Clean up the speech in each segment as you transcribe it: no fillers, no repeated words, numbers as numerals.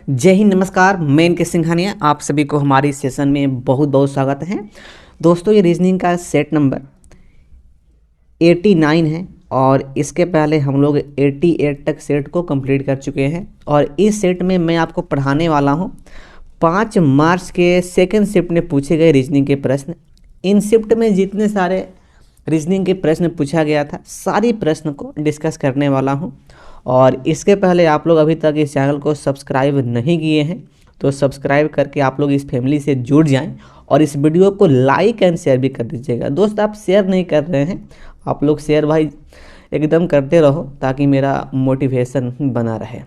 जय हिंद, नमस्कार। मैं इनके सिंघानिया, आप सभी को हमारी सेशन में बहुत बहुत स्वागत है। दोस्तों, ये रीजनिंग का सेट नंबर 89 है और इसके पहले हम लोग 88 तक सेट को कंप्लीट कर चुके हैं। और इस सेट में मैं आपको पढ़ाने वाला हूँ 5 मार्च के सेकेंड शिफ्ट में पूछे गए रीजनिंग के प्रश्न। इन शिफ्ट में जितने सारे रीजनिंग के प्रश्न पूछा गया था, सारी प्रश्न को डिस्कस करने वाला हूँ। और इसके पहले आप लोग अभी तक इस चैनल को सब्सक्राइब नहीं किए हैं तो सब्सक्राइब करके आप लोग इस फैमिली से जुड़ जाएं और इस वीडियो को लाइक एंड शेयर भी कर दीजिएगा। दोस्त, आप शेयर नहीं कर रहे हैं, आप लोग शेयर भाई एकदम करते रहो ताकि मेरा मोटिवेशन बना रहे।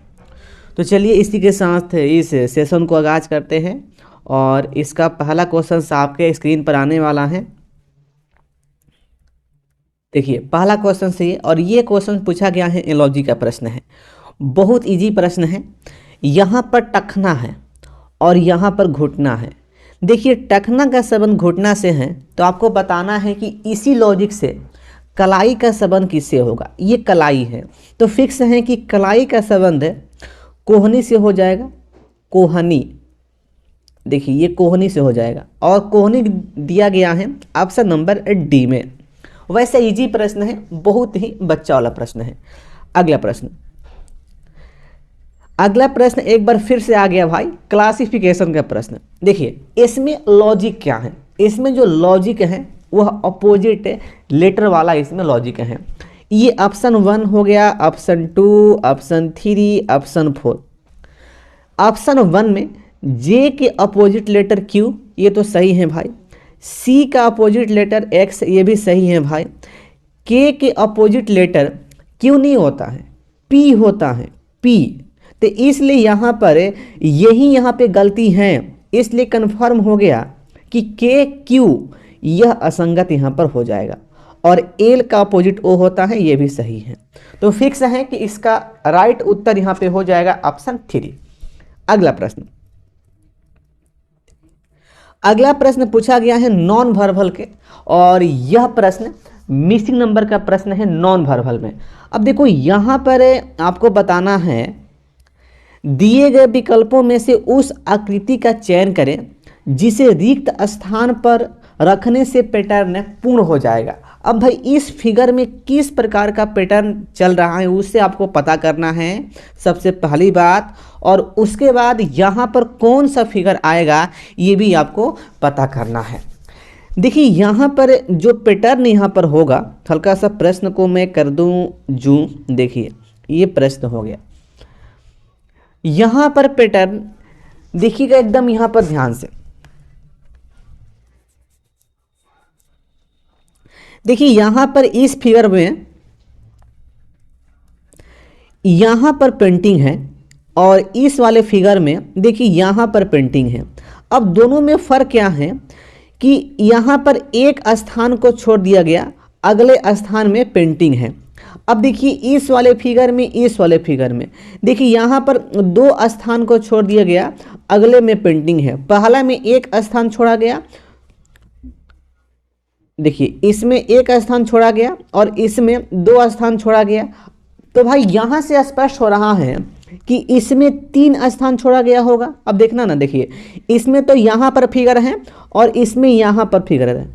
तो चलिए इसी के साथ इस सेशन को आगाज़ करते हैं और इसका पहला क्वेश्चन आपके स्क्रीन पर आने वाला है। देखिए, पहला क्वेश्चन से और ये क्वेश्चन पूछा गया है, एलॉजी का प्रश्न है। बहुत इजी प्रश्न है। यहाँ पर टखना है और यहाँ पर घुटना है। देखिए, टखना का संबंध घुटना से है तो आपको बताना है कि इसी लॉजिक से कलाई का संबंध किससे होगा। ये कलाई है तो फिक्स है कि कलाई का संबंध कोहनी से हो जाएगा। कोहनी, देखिए ये कोहनी से हो जाएगा और कोहनी दिया गया है ऑप्शन नंबर डी में। वैसे इजी प्रश्न है, बहुत ही बच्चा वाला प्रश्न है। अगला प्रश्न एक बार फिर से आ गया भाई, क्लासिफिकेशन का प्रश्न। देखिए, इसमें लॉजिक क्या है। इसमें जो लॉजिक है वह अपोजिट लेटर वाला इसमें लॉजिक है। ये ऑप्शन 1 हो गया, ऑप्शन 2, ऑप्शन 3, ऑप्शन 4। ऑप्शन 1 में जे के अपोजिट लेटर क्यू, ये तो सही है भाई। सी का अपोजिट लेटर एक्स, ये भी सही है भाई। के अपोजिट लेटर क्यू नहीं होता है, पी होता है, पी। तो इसलिए यहाँ पर यहाँ पे गलती है, इसलिए कंफर्म हो गया कि के क्यू यह असंगत यहाँ पर हो जाएगा। और एल का अपोजिट ओ होता है, ये भी सही है। तो फिक्स है कि इसका राइट उत्तर यहाँ पे हो जाएगा ऑप्शन 3। अगला प्रश्न पूछा गया है नॉन वर्बल के और यह प्रश्न मिसिंग नंबर का प्रश्न है नॉन वर्बल में। अब देखो, यहाँ पर आपको बताना है दिए गए विकल्पों में से उस आकृति का चयन करें जिसे रिक्त स्थान पर रखने से पैटर्न पूर्ण हो जाएगा। अब भाई इस फिगर में किस प्रकार का पैटर्न चल रहा है उससे आपको पता करना है, सबसे पहली बात। और उसके बाद यहाँ पर कौन सा फिगर आएगा ये भी आपको पता करना है। देखिए, यहाँ पर जो पैटर्न यहाँ पर होगा, हल्का सा प्रश्न को मैं कर दूं जूम। देखिए, ये प्रश्न हो गया। यहाँ पर पैटर्न देखिएगा एकदम, यहाँ पर ध्यान से देखिए। यहाँ पर इस फिगर में यहाँ पर पेंटिंग है और इस वाले फिगर में देखिए यहाँ पर पेंटिंग है। अब दोनों में फ़र्क क्या है कि यहाँ पर एक स्थान को छोड़ दिया गया, अगले स्थान में पेंटिंग है। अब देखिए इस वाले फिगर में, इस वाले फिगर में देखिए यहाँ पर 2 स्थान को छोड़ दिया गया, अगले में पेंटिंग है। पहला में एक स्थान छोड़ा गया, देखिए इसमें एक स्थान छोड़ा गया और इसमें 2 स्थान छोड़ा गया। तो भाई यहाँ से स्पष्ट हो रहा है कि इसमें 3 स्थान छोड़ा गया होगा। अब देखना ना, देखिए इसमें तो यहाँ पर फिगर है और इसमें यहाँ पर फिगर है।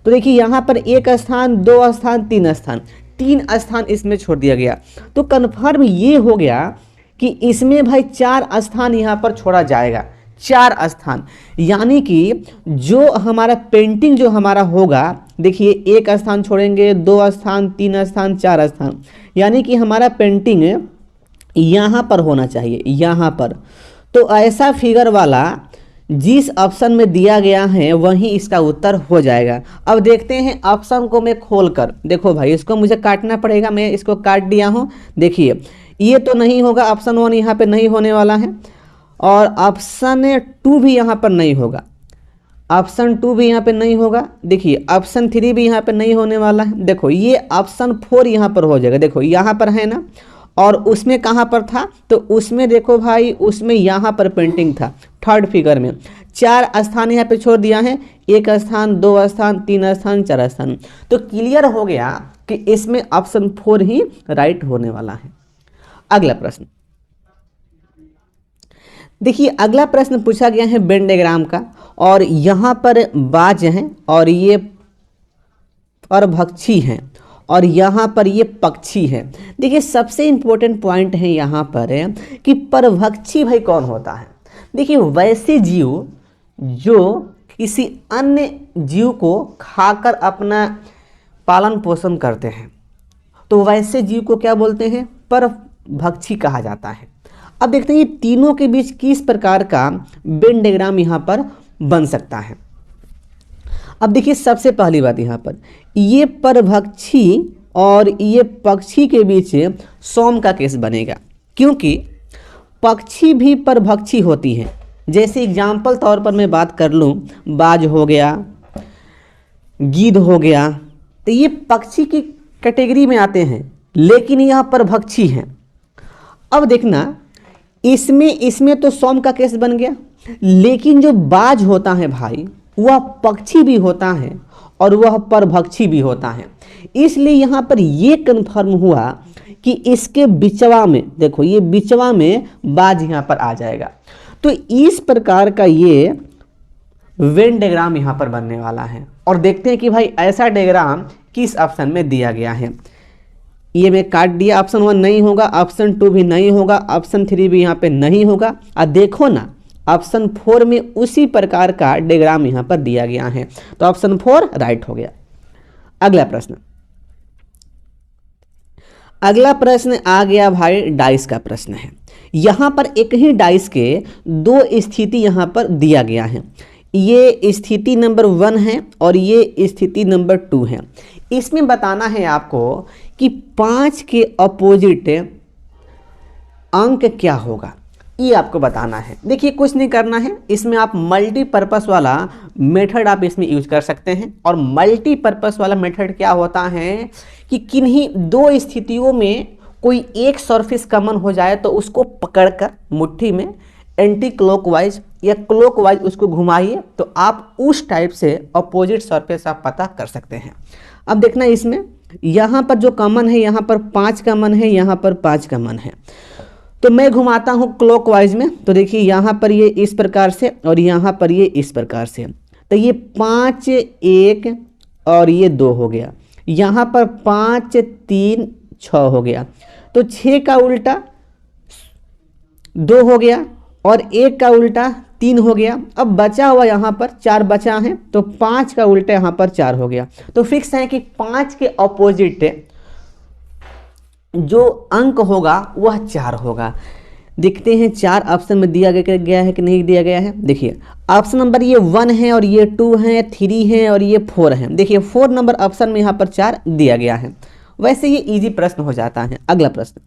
तो देखिए यहाँ पर 1 स्थान, 2 स्थान, 3 स्थान, 3 स्थान इसमें छोड़ दिया गया। तो कन्फर्म ये हो गया कि इसमें भाई 4 स्थान यहाँ पर छोड़ा जाएगा, 4 स्थान। यानी कि जो हमारा पेंटिंग जो हमारा होगा, देखिए 1 स्थान छोड़ेंगे, 2 स्थान, 3 स्थान, 4 स्थान, यानी कि हमारा पेंटिंग यहाँ पर होना चाहिए, यहाँ पर। तो ऐसा फिगर वाला जिस ऑप्शन में दिया गया है वहीं इसका उत्तर हो जाएगा। अब देखते हैं ऑप्शन को मैं खोल कर। देखो भाई, इसको मुझे काटना पड़ेगा, मैं इसको काट दिया हूँ। देखिए ये तो नहीं होगा, ऑप्शन 1 यहाँ पे नहीं होने वाला है और ऑप्शन 2 भी यहाँ पर नहीं होगा, ऑप्शन 2 भी यहाँ पे नहीं होगा। देखिए ऑप्शन 3 भी यहाँ पे नहीं होने वाला है। देखो ये ऑप्शन 4 यहाँ पर हो जाएगा। देखो यहाँ पर है ना, और उसमें कहाँ पर था, तो उसमें देखो भाई, उसमें यहाँ पर पेंटिंग था। थर्ड फिगर में 4 स्थान यहाँ पे छोड़ दिया है, 1 स्थान, 2 स्थान, 3 स्थान, 4 स्थान। तो क्लियर हो गया कि इसमें ऑप्शन 4 ही राइट होने वाला है। अगला प्रश्न, देखिए अगला प्रश्न पूछा गया है वेन डायग्राम का, और यहाँ पर बाज हैं और ये परभक्षी हैं और यहाँ पर ये पक्षी है। देखिए सबसे इम्पोर्टेंट पॉइंट है यहाँ पर है कि परभक्षी भाई कौन होता है। देखिए वैसे जीव जो किसी अन्य जीव को खाकर अपना पालन पोषण करते हैं, तो वैसे जीव को क्या बोलते हैं, परभक्षी कहा जाता है। अब देखते हैं ये तीनों के बीच किस प्रकार का वेन डायग्राम यहाँ पर बन सकता है। अब देखिए सबसे पहली बात यहाँ पर ये परभक्षी और ये पक्षी के बीच सौम का केस बनेगा, क्योंकि पक्षी भी परभक्षी होती हैं। जैसे एग्जाम्पल तौर पर मैं बात कर लूँ, बाज हो गया, गीद हो गया, तो ये पक्षी की कैटेगरी में आते हैं, लेकिन यह परभक्षी हैं। अब देखना इसमें तो सौम का केस बन गया, लेकिन जो बाज होता है भाई वह पक्षी भी होता है और वह परभक्षी भी होता है। इसलिए यहाँ पर ये कन्फर्म हुआ कि इसके बिचवा में, देखो ये बिचवा में बाज यहाँ पर आ जाएगा। तो इस प्रकार का ये वेन डायग्राम यहाँ पर बनने वाला है। और देखते हैं कि भाई ऐसा डायग्राम किस ऑप्शन में दिया गया है। ये मैं काट दिया, ऑप्शन 1 नहीं होगा, ऑप्शन 2 भी नहीं होगा, ऑप्शन 3 भी यहाँ पे नहीं होगा। और देखो ना ऑप्शन 4 में उसी प्रकार का डायग्राम यहाँ पर दिया गया है, तो ऑप्शन 4 राइट हो गया। अगला प्रश्न, अगला प्रश्न आ गया भाई डाइस का प्रश्न है। यहाँ पर एक ही डाइस के दो स्थिति यहाँ पर दिया गया है। ये स्थिति नंबर 1 है और ये स्थिति नंबर 2 है। इसमें बताना है आपको कि 5 के अपोजिट अंक क्या होगा, ये आपको बताना है। देखिए कुछ नहीं करना है, इसमें आप मल्टीपर्पस वाला मेथड आप इसमें यूज कर सकते हैं। और मल्टीपर्पस वाला मेथड क्या होता है कि किन्हीं दो स्थितियों में कोई एक सरफेस कॉमन हो जाए तो उसको पकड़कर मुट्ठी में एंटी क्लॉकवाइज या क्लॉकवाइज उसको घुमाइए, तो आप उस टाइप से अपोजिट सरफेस आप पता कर सकते हैं। अब देखना इसमें यहाँ पर जो कॉमन है, यहाँ पर 5 कॉमन है, यहाँ पर 5 कॉमन है। तो मैं घुमाता हूँ क्लॉकवाइज में, तो देखिए यहाँ पर ये इस प्रकार से और यहाँ पर ये इस प्रकार से, तो ये 5 1 और ये 2 हो गया। यहाँ पर 5 3 6 हो गया, तो 6 का उल्टा 2 हो गया और 1 का उल्टा 3 हो गया। अब बचा हुआ यहाँ पर 4 बचा है, तो 5 का उल्टा यहाँ पर 4 हो गया। तो फिक्स है कि 5 के अपोजिट जो अंक होगा वह 4 होगा। देखते हैं 4 ऑप्शन में दिया गया है कि नहीं दिया गया है। देखिए ऑप्शन नंबर ये 1 है और ये 2 है, 3 है और ये 4 है। देखिए 4 नंबर ऑप्शन में यहाँ पर 4 दिया गया है। वैसे ये इजी प्रश्न हो जाता है। अगला प्रश्न,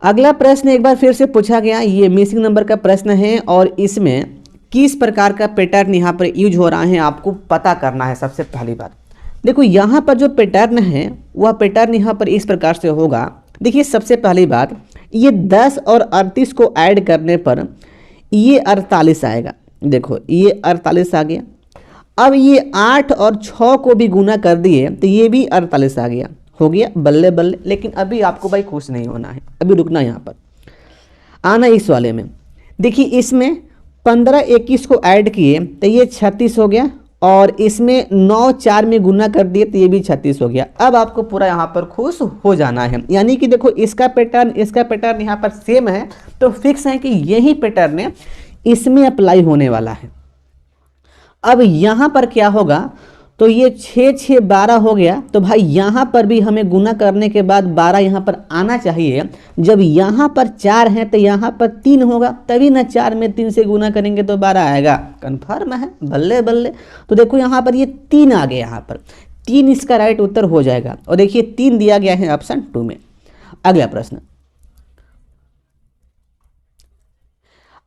अगला प्रश्न एक बार फिर से पूछा गया, ये मिसिंग नंबर का प्रश्न है और इसमें किस प्रकार का पैटर्न यहाँ पर यूज हो रहा है आपको पता करना है। सबसे पहली बात देखो, यहाँ पर जो पैटर्न है वह पैटर्न यहाँ पर इस प्रकार से होगा। देखिए सबसे पहली बात, ये 10 और 38 को ऐड करने पर ये 48 आएगा। देखो ये 48 आ गया। अब ये 8 और 6 को भी गुना कर दिए तो ये भी 48 आ गया। हो गया बल्ले बल्ले। लेकिन अभी आपको भाई खुश नहीं होना है, अभी रुकना यहाँ पर, आना इस वाले में। देखिए इसमें 15 21 को ऐड किए तो ये 36 हो गया और इसमें 9 4 में गुना कर दिए तो ये भी 36 हो गया। अब आपको पूरा यहाँ पर खुश हो जाना है। यानी कि देखो इसका पैटर्न यहाँ पर सेम है, तो फिक्स है कि यही पैटर्न इसमें अप्लाई होने वाला है। अब यहाँ पर क्या होगा, तो ये 6 6 12 हो गया। तो भाई यहाँ पर भी हमें गुना करने के बाद 12 यहाँ पर आना चाहिए। जब यहाँ पर 4 है तो यहाँ पर 3 होगा, तभी ना 4 में 3 से गुना करेंगे तो 12 आएगा। कन्फर्म है, बल्ले बल्ले। तो देखो यहाँ पर ये 3 आ गया, यहाँ पर 3 इसका राइट उत्तर हो जाएगा। और देखिए 3 दिया गया है ऑप्शन 2 में। अगला प्रश्न,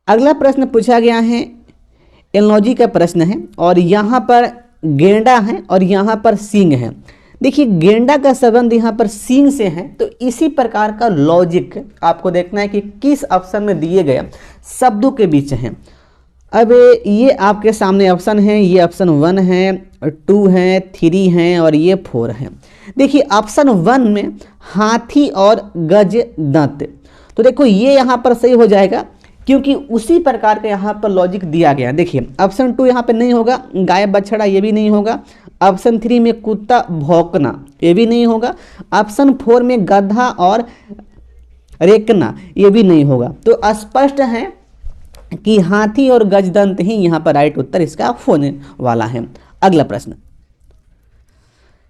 अगला प्रश्न पूछा गया है एनालॉजी का प्रश्न है और यहाँ पर गेंडा है और यहाँ पर सींग है। देखिए गेंडा का संबंध यहाँ पर सींग से है, तो इसी प्रकार का लॉजिक आपको देखना है कि किस ऑप्शन में दिए गए शब्दों के बीच हैं। अब ये आपके सामने ऑप्शन है, ये ऑप्शन 1 है, 2 है, 3 है और ये 4 है। देखिए ऑप्शन 1 में हाथी और गज दंत, तो देखो ये यहाँ पर सही हो जाएगा, क्योंकि उसी प्रकार का यहाँ पर लॉजिक दिया गया है। देखिए ऑप्शन 2 यहाँ पे नहीं होगा, गाय बछड़ा ये भी नहीं होगा। ऑप्शन 3 में कुत्ता भौंकना ये भी नहीं होगा। ऑप्शन 4 में गधा और रेकना ये भी नहीं होगा। तो स्पष्ट है कि हाथी और गजदंत ही यहाँ पर राइट उत्तर इसका होने वाला है। अगला प्रश्न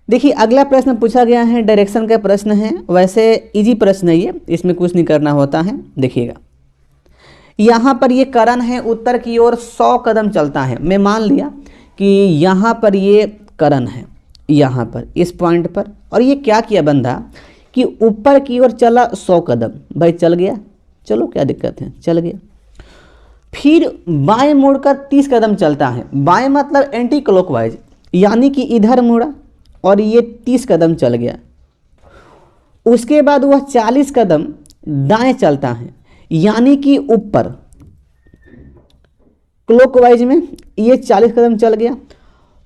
देखिए, अगला प्रश्न पूछा गया है, डायरेक्शन का प्रश्न है। वैसे इजी प्रश्न है ये, इसमें कुछ नहीं करना होता है। देखिएगा यहाँ पर ये करण है, उत्तर की ओर 100 कदम चलता है। मैं मान लिया कि यहाँ पर ये करण है, यहाँ पर इस पॉइंट पर, और ये क्या किया बंदा कि ऊपर की ओर चला 100 कदम। भाई चल गया, चलो क्या दिक्कत है, चल गया। फिर बाएं मुड़कर 30 कदम चलता है। बाएं मतलब एंटी क्लॉकवाइज, यानी कि इधर मुड़ा और ये 30 कदम चल गया। उसके बाद वह 40 कदम दाएं चलता है, यानी कि ऊपर क्लॉकवाइज में ये 40 कदम चल गया।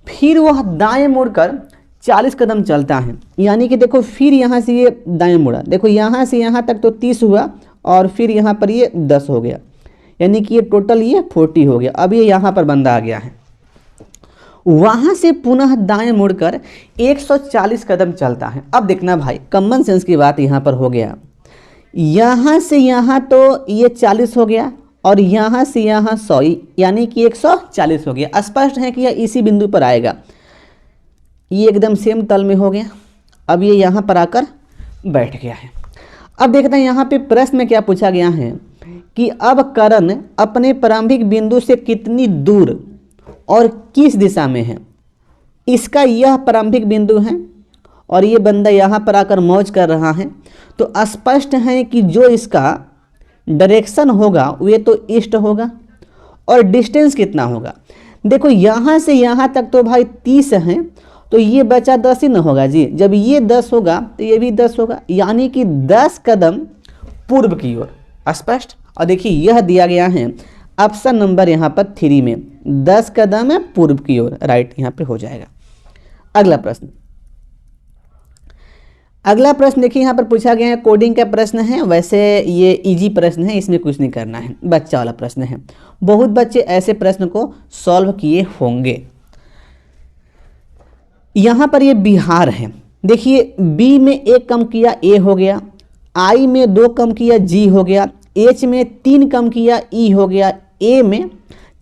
फिर वह दाएं मुड़कर 40 कदम चलता है, यानी कि देखो फिर यहाँ से ये दाएं मुड़ा, देखो यहाँ से यहाँ तक तो 30 हुआ और फिर यहाँ पर ये 10 हो गया, यानी कि ये टोटल ये 40 हो गया। अब ये यहाँ पर बंदा आ गया है। वहाँ से पुनः दाएं मुड़कर 140 कदम चलता है। अब देखना भाई, कॉमन सेंस की बात यहाँ पर हो गया। यहाँ से यहाँ तो ये 40 हो गया और यहाँ से यहाँ 100, यानी कि 140 हो गया। स्पष्ट है कि यह इसी बिंदु पर आएगा। ये एकदम सेम तल में हो गया। अब ये यहाँ पर आकर बैठ गया है। अब देखते हैं यहाँ पे प्रश्न में क्या पूछा गया है कि अब करण अपने प्रारंभिक बिंदु से कितनी दूर और किस दिशा में है। इसका यह प्रारंभिक बिंदु है और ये बंदा यहाँ पर आकर मौज कर रहा है। तो स्पष्ट है कि जो इसका डायरेक्शन होगा वे तो ईस्ट होगा। और डिस्टेंस कितना होगा, देखो यहाँ से यहाँ तक तो भाई 30 है, तो ये बचा 10 ही ना होगा जी। जब ये 10 होगा तो ये भी 10 होगा, यानी कि 10 कदम पूर्व की ओर। स्पष्ट। और देखिए यह दिया गया है ऑप्शन नंबर यहाँ पर 3 में, 10 कदम है पूर्व की ओर, राइट यहाँ पे हो जाएगा। अगला प्रश्न, अगला प्रश्न देखिए यहाँ पर पूछा गया है, कोडिंग का प्रश्न है। वैसे ये इजी प्रश्न है, इसमें कुछ नहीं करना है, बच्चा वाला प्रश्न है। बहुत बच्चे ऐसे प्रश्न को सॉल्व किए होंगे। यहाँ पर ये बिहार है। देखिए बी में 1 कम किया ए हो गया, आई में 2 कम किया जी हो गया, एच में 3 कम किया ई हो गया, ए में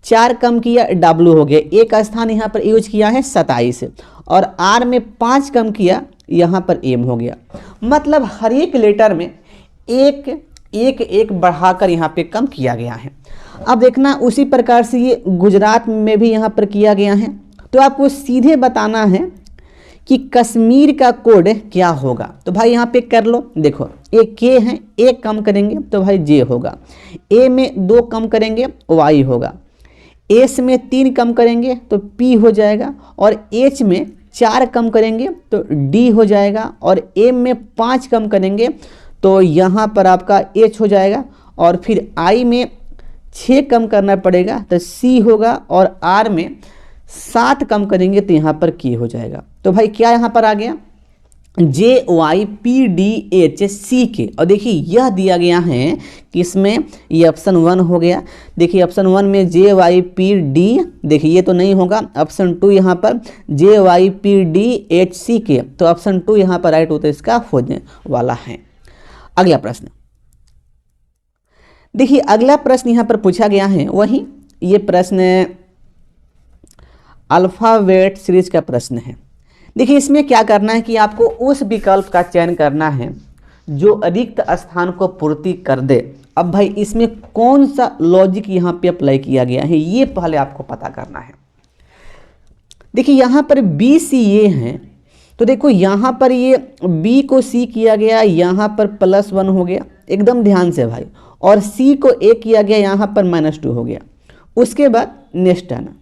4 कम किया डब्ल्यू हो गया। एक स्थान यहाँ पर यूज किया है 27 और आर में 5 कम किया, यहाँ पर एम हो गया। मतलब हर एक लेटर में एक बढ़ाकर यहाँ पे कम किया गया है। अब देखना उसी प्रकार से ये गुजरात में भी यहाँ पर किया गया है। तो आपको सीधे बताना है कि कश्मीर का कोड क्या होगा। तो भाई यहाँ पे कर लो, देखो एक के है, 1 कम करेंगे तो भाई जे होगा, ए में 2 कम करेंगे वाई होगा, एस में 3 कम करेंगे तो पी हो जाएगा, और एच में 4 कम करेंगे तो डी हो जाएगा, और एम में 5 कम करेंगे तो यहाँ पर आपका एच हो जाएगा, और फिर आई में 6 कम करना पड़ेगा तो सी होगा, और आर में 7 कम करेंगे तो यहाँ पर के हो जाएगा। तो भाई क्या यहाँ पर आ गया, J Y P D H C के। और देखिए यह दिया गया है कि इसमें ये ऑप्शन 1 हो गया। देखिए ऑप्शन 1 में जे वाई पी डी, देखिए ये तो नहीं होगा। ऑप्शन 2 यहाँ पर J Y P D H C के, तो ऑप्शन 2 यहाँ पर राइट उत्तर इसका होने वाला है। अगला प्रश्न देखिए, अगला प्रश्न यहाँ पर पूछा गया है, वही ये प्रश्न अल्फ़ाबेट सीरीज का प्रश्न है। देखिए इसमें क्या करना है कि आपको उस विकल्प का चयन करना है जो रिक्त स्थान को पूर्ति कर दे। अब भाई इसमें कौन सा लॉजिक यहाँ पे अप्लाई किया गया है ये पहले आपको पता करना है। देखिए यहाँ पर बी सी ए है, तो देखो यहाँ पर ये बी को सी किया गया, यहाँ पर +1 हो गया, एकदम ध्यान से भाई, और सी को ए किया गया, यहाँ पर -2 हो गया। उसके बाद नेक्स्ट आना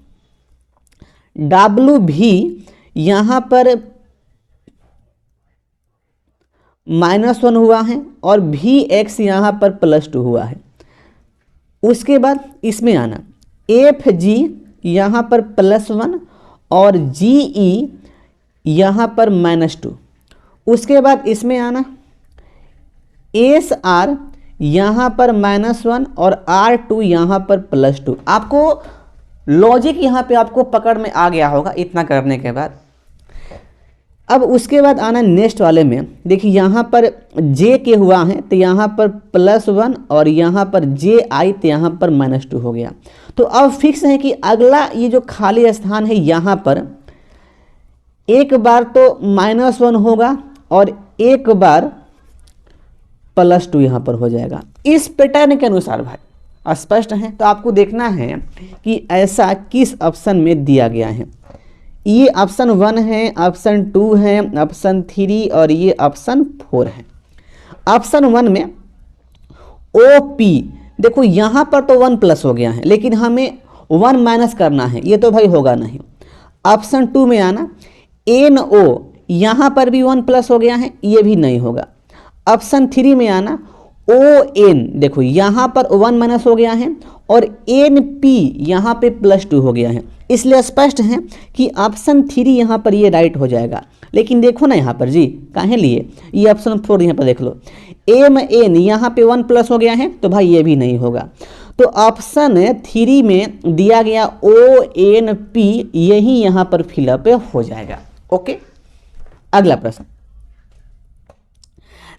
डब्ल्यू भी, यहाँ पर -1 हुआ है, और भी एक्स यहाँ पर +2 हुआ है। उसके बाद इसमें आना एफ जी यहाँ पर +1 और जी ई यहाँ पर -2। उसके बाद इसमें आना एस आर यहाँ पर -1 और R2 यहाँ पर +2। आपको लॉजिक यहाँ पे आपको पकड़ में आ गया होगा इतना करने के बाद। अब उसके बाद आना नेक्स्ट वाले में, देखिए यहाँ पर J के हुआ है तो यहाँ पर +1 और यहाँ पर J आई तो यहाँ पर -2 हो गया। तो अब फिक्स है कि अगला ये जो खाली स्थान है यहाँ पर एक बार तो -1 होगा और एक बार +2 यहाँ पर हो जाएगा। इस पैटर्न के अनुसार भाई स्पष्ट है। तो आपको देखना है कि ऐसा किस ऑप्शन में दिया गया है। ये ऑप्शन 1 है, ऑप्शन 2 है, ऑप्शन 3 और ये ऑप्शन 4 है। ऑप्शन 1 में OP, देखो यहाँ पर तो 1 प्लस हो गया है लेकिन हमें 1 माइनस करना है, ये तो भाई होगा नहीं। ऑप्शन 2 में आना NO, यहाँ पर भी 1 प्लस हो गया है, ये भी नहीं होगा। ऑप्शन 3 में आना ON, देखो यहाँ पर 1 माइनस हो गया है और NP यहाँ पे +2 हो गया है, इसलिए स्पष्ट है कि ऑप्शन 3 यहाँ पर ये राइट हो जाएगा। लेकिन देखो ना यहाँ पर जी काहे लिए, ये ऑप्शन 4 यहाँ पर देख लो MN, यहाँ पे 1 प्लस हो गया है तो भाई ये भी नहीं होगा। तो ऑप्शन 3 में दिया गया ONP यही यहाँ पर फिलअप हो जाएगा। ओके, अगला प्रश्न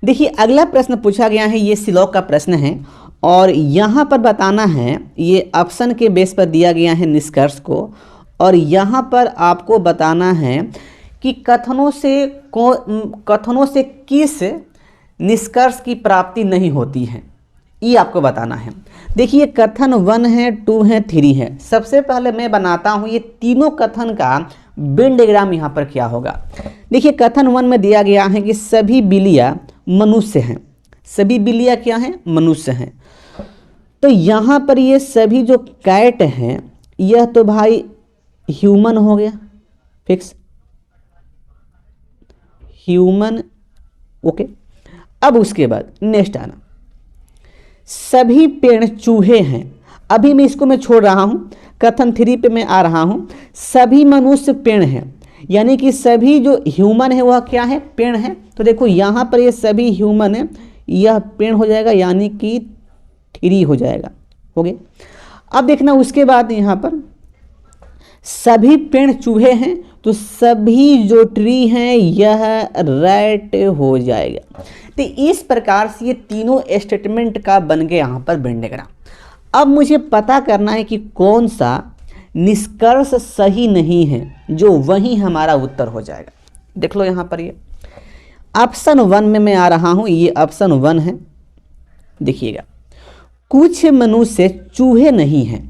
देखिए। अगला प्रश्न पूछा गया है, ये सिलॉग का प्रश्न है और यहाँ पर बताना है, ये ऑप्शन के बेस पर दिया गया है निष्कर्ष को, और यहाँ पर आपको बताना है कि कथनों से किस निष्कर्ष की प्राप्ति नहीं होती है, ये आपको बताना है। देखिए कथन 1 है, 2 है, 3 है। सबसे पहले मैं बनाता हूँ ये तीनों कथन का वेन डायग्राम यहाँ पर क्या होगा। देखिए कथन 1 में दिया गया है कि सभी बिल्लियाँ मनुष्य हैं। सभी बिल्लियाँ क्या हैं? मनुष्य हैं। तो यहाँ पर ये सभी जो कैट हैं यह तो भाई ह्यूमन हो गया, फिक्स ह्यूमन। ओके, अब उसके बाद नेक्स्ट आना, सभी पेड़ चूहे हैं। अभी मैं इसको मैं छोड़ रहा हूँ, कथन 3 पे मैं आ रहा हूँ। सभी मनुष्य पेड़ हैं, यानी कि सभी जो ह्यूमन है वह क्या है? पेड़ है। तो देखो यहाँ पर ये सभी ह्यूमन है, यह पेड़ हो जाएगा, यानी कि 3 हो जाएगा। हो गया। अब देखना उसके बाद यहाँ पर सभी पेड़ चूहे हैं, तो सभी जो ट्री हैं यह रैट हो जाएगा। तो इस प्रकार से ये तीनों स्टेटमेंट का बन गया यहाँ पर वेन डायग्राम। अब मुझे पता करना है कि कौन सा निष्कर्ष सही नहीं है, जो वही हमारा उत्तर हो जाएगा। देख लो यहाँ पर ये ऑप्शन 1 में मैं आ रहा हूँ, ये ऑप्शन 1 है। देखिएगा, कुछ मनुष्य चूहे नहीं हैं,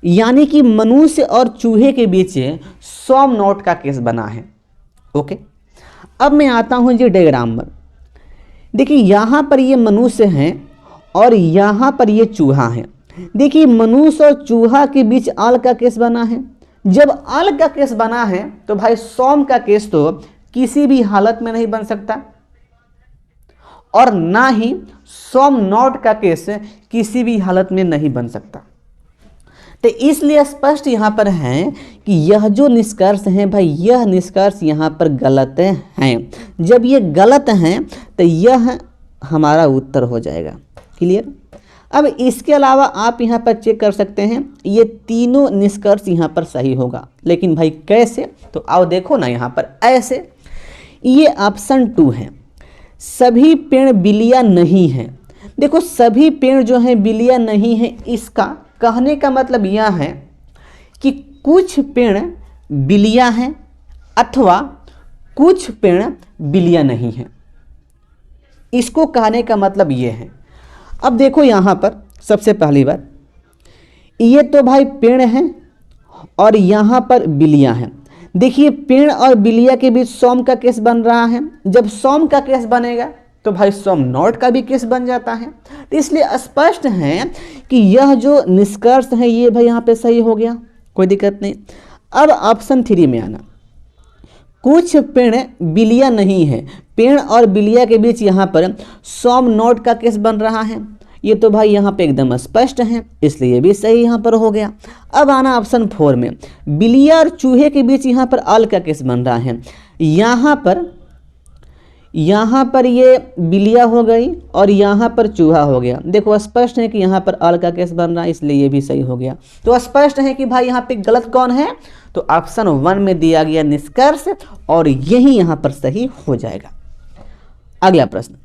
यानी कि मनुष्य और चूहे के बीच सॉम नॉट का केस बना है। ओके, अब मैं आता हूँ जी डायग्राम पर। देखिए यहाँ पर ये मनुष्य हैं और यहाँ पर ये चूहा है। देखिए मनुष्य और चूहा के बीच आल का केस बना है। जब आल का केस बना है तो भाई सॉम का केस तो किसी भी हालत में नहीं बन सकता, और ना ही सॉम नॉट का केस किसी भी हालत में नहीं बन सकता। तो इसलिए स्पष्ट यहाँ पर है कि यह जो निष्कर्ष है भाई, यह निष्कर्ष यहाँ पर गलत हैं। जब ये गलत हैं तो यह हमारा उत्तर हो जाएगा। क्लियर। अब इसके अलावा आप यहाँ पर चेक कर सकते हैं, ये तीनों निष्कर्ष यहाँ पर सही होगा। लेकिन भाई कैसे? तो आओ देखो ना यहाँ पर ऐसे। ये ऑप्शन 2 है, सभी पेड़ बिल्लियाँ नहीं हैं। देखो सभी पेड़ जो हैं बिल्लियाँ नहीं हैं, इसका कहने का मतलब यह है कि कुछ पेड़ बिल्लियाँ हैं अथवा कुछ पेड़ बिल्लियाँ नहीं हैं। इसको कहने का मतलब ये है। अब देखो यहाँ पर सबसे पहली बात, ये तो भाई पेड़ हैं और यहाँ पर बिल्लियाँ हैं। देखिए पेड़ और बिल्लियाँ के बीच सॉम का केस बन रहा है। जब सॉम का केस बनेगा तो भाई सॉम नॉट का भी केस बन जाता है। तो इसलिए स्पष्ट है कि यह जो निष्कर्ष है ये भाई यहाँ पे सही हो गया, कोई दिक्कत नहीं। अब ऑप्शन 3 में आना, कुछ पेड़ बिल्लियाँ नहीं है। पेड़ और बिल्लियाँ के बीच यहाँ पर सॉम नॉट का केस बन रहा है, ये तो भाई यहाँ पे एकदम स्पष्ट है, इसलिए ये भी सही यहाँ पर हो गया। अब आना ऑप्शन 4 में, बिल्लियाँ और चूहे के बीच यहाँ पर आल का केस बन रहा है। यहाँ पर यहाँ पर ये बिलिया हो गई और यहाँ पर चूहा हो गया। देखो स्पष्ट है कि यहाँ पर अल का केस बन रहा है, इसलिए ये भी सही हो गया। तो स्पष्ट है कि भाई यहाँ पे गलत कौन है, तो ऑप्शन 1 में दिया गया निष्कर्ष, और यही यहाँ पर सही हो जाएगा। अगला प्रश्न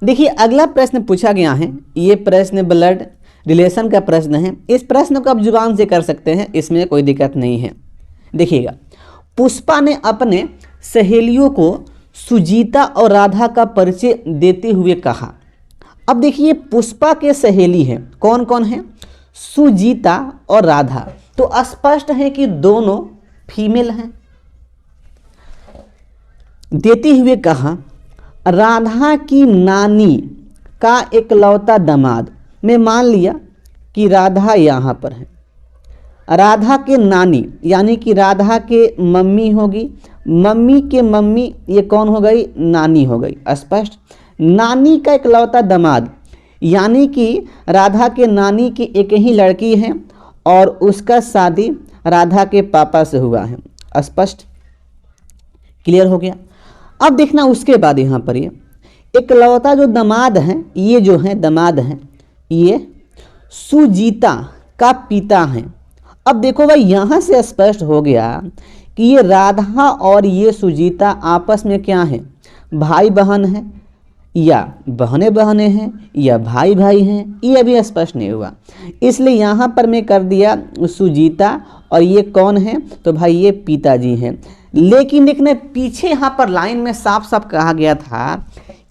देखिए, अगला प्रश्न पूछा गया है, ये प्रश्न ब्लड रिलेशन का प्रश्न है। इस प्रश्न को आप जुबान से कर सकते हैं, इसमें कोई दिक्कत नहीं है। देखिएगा, पुष्पा ने अपने सहेलियों को सुजीता और राधा का परिचय देते हुए कहा। अब देखिए, पुष्पा के सहेली हैं, कौन कौन है, सुजीता और राधा, तो स्पष्ट है कि दोनों फीमेल हैं। देते हुए कहा, राधा की नानी का इकलौता दामाद, मैं मान लिया कि राधा यहाँ पर है। राधा के नानी यानी कि राधा के मम्मी होगी, मम्मी के मम्मी ये कौन हो गई, नानी हो गई। स्पष्ट, नानी का इकलौता दामाद यानी कि राधा के नानी की एक ही लड़की है और उसका शादी राधा के पापा से हुआ है। स्पष्ट, क्लियर हो गया। अब देखना उसके बाद यहाँ पर ये इकलौता जो दामाद हैं, ये जो है दामाद हैं, ये सुजीता का पिता हैं। अब देखो भाई, यहाँ से स्पष्ट हो गया कि ये राधा और ये सुजीता आपस में क्या हैं, भाई बहन हैं या बहने बहने हैं या भाई भाई हैं, ये अभी स्पष्ट नहीं हुआ। इसलिए यहाँ पर मैं कर दिया सुजीता, और ये कौन है, तो भाई ये पिताजी हैं। लेकिन देखने पीछे यहाँ पर लाइन में साफ साफ कहा गया था